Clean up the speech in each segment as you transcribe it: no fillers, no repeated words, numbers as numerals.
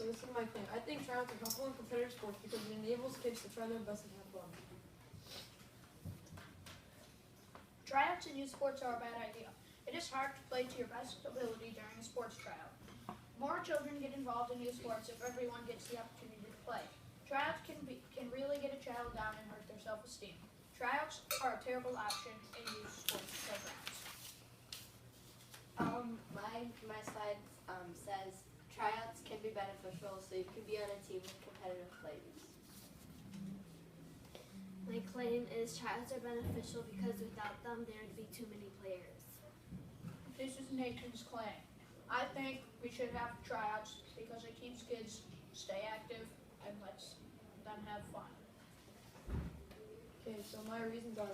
so this is my thing. I think tryouts are helpful in competitive sports because it enables kids to try their best and have fun. Tryouts in youth sports are a bad idea. It is hard to play to your best ability during a sports tryout. More children get involved in youth sports if everyone gets the opportunity to play. Tryouts can really get a child down and hurt their self-esteem. Tryouts are a terrible option in youth sports programs. My slide says tryouts can be beneficial so you can be on a team with competitive players. My claim is tryouts are beneficial because without them there would be too many players. This is Nathan's claim. I think we should have tryouts because it keeps kids stay active and lets them have fun. Okay, so my reasons are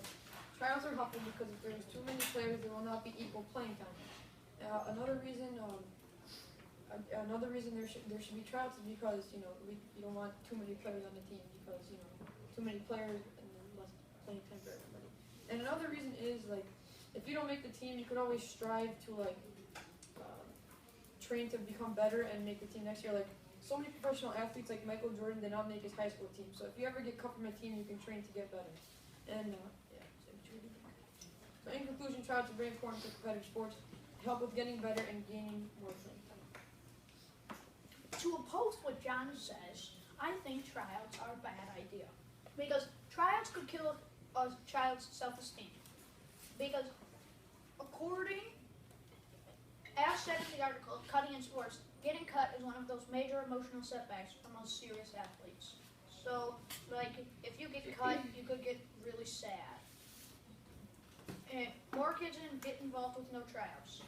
tryouts are helpful because if there's too many players, there will not be equal playing time. Another reason there should be tryouts is because you don't want too many players on the team because too many players and less playing time for everybody. And another reason is if you don't make the team, you could always strive to train to become better and make the team next year. So many professional athletes like Michael Jordan did not make his high school team. So if you ever get cut from a team, you can train to get better. And so in conclusion, tryouts are very important for competitive sports. Help with getting better and gaining more playing time. To oppose what John says, I think tryouts are a bad idea because tryouts could kill a child's self-esteem. Because as said in the article, cutting in sports, getting cut is one of those major emotional setbacks for most serious athletes. So, if you get cut, you could get really sad. And more kids get involved with no tryouts.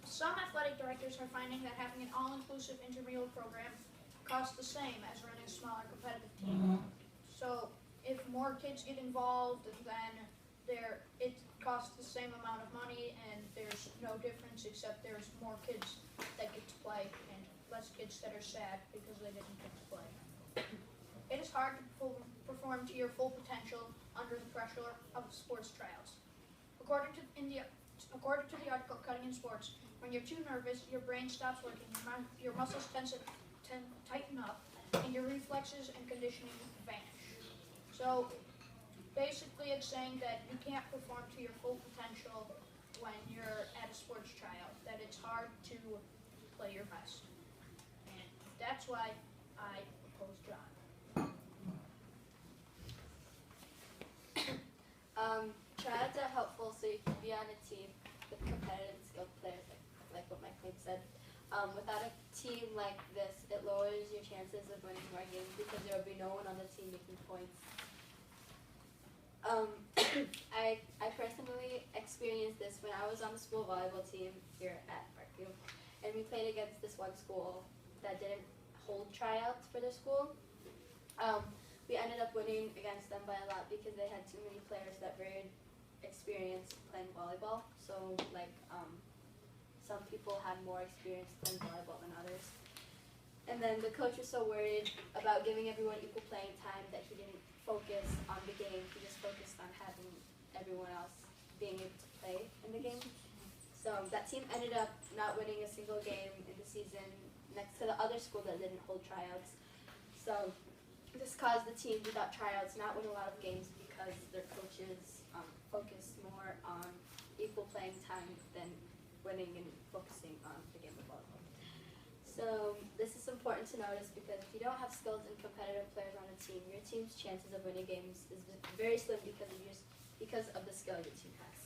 Some athletic directors are finding that having an all-inclusive intramural program costs the same as running a smaller competitive team. So, if more kids get involved, then it costs the same amount of money and there's no difference except there's more kids that get to play and less kids that are sad because they didn't get to play. It is hard to perform to your full potential under the pressure of sports tryouts. According to the article Cutting in Sports, when you're too nervous, your brain stops working, your muscles tighten up, and your reflexes and conditioning vanish. So basically it's saying that you can't perform to your full potential when you're at a sports tryout, that it's hard to play your best. And that's why I oppose John. Tryouts are helpful so you can be on a team with competitive skilled players, like what my claim said. Without a team like this, it lowers your chances of winning more games because there will be no one on the team making points. I personally experienced this when I was on the school volleyball team here at Parkview, and we played against this one school that didn't hold tryouts for their school. We ended up winning against them by a lot because they had too many players that were experienced playing volleyball. So some people had more experience playing volleyball than others. And then the coach was so worried about giving everyone equal playing time that he didn't focus on the game. He just focused on having everyone else being able to play in the game. So that team ended up not winning a single game in the season next to the other school that didn't hold tryouts. So this caused the team without tryouts not win a lot of games because their coaches focused more on equal playing time than winning and focusing on the game of volleyball. So this is important to notice because if you don't have skilled and competitive players on a team, your team's chances of winning games is very slim because of the skill your team has.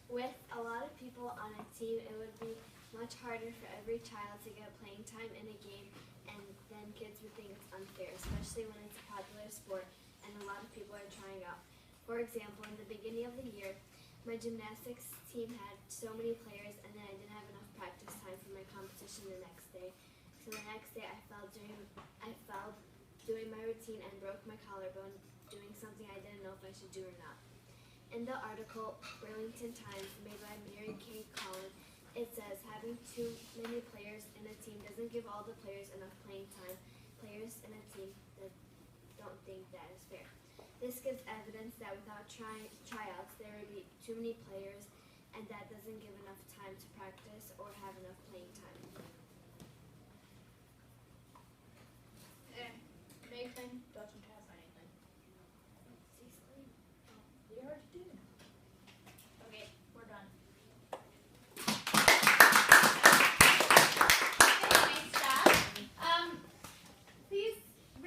With a lot of people on a team, it would be much harder for every child to get playing time in a game, and then kids would think it's unfair, especially when it's a popular sport and a lot of people are trying out. For example, in the beginning of the year, my gymnastics team had so many players, and then I didn't have enough practice time for my competition the next day. So the next day I fell doing my routine and broke my collarbone doing something I didn't know if I should do or not. In the article, Burlington Times, made by Mary Kay Collin, it says having too many players in a team doesn't give all the players enough playing time. Players in a team that don't think that is fair. This gives evidence that without tryouts, there would be too many players and that doesn't give enough time to practice or have enough playing time.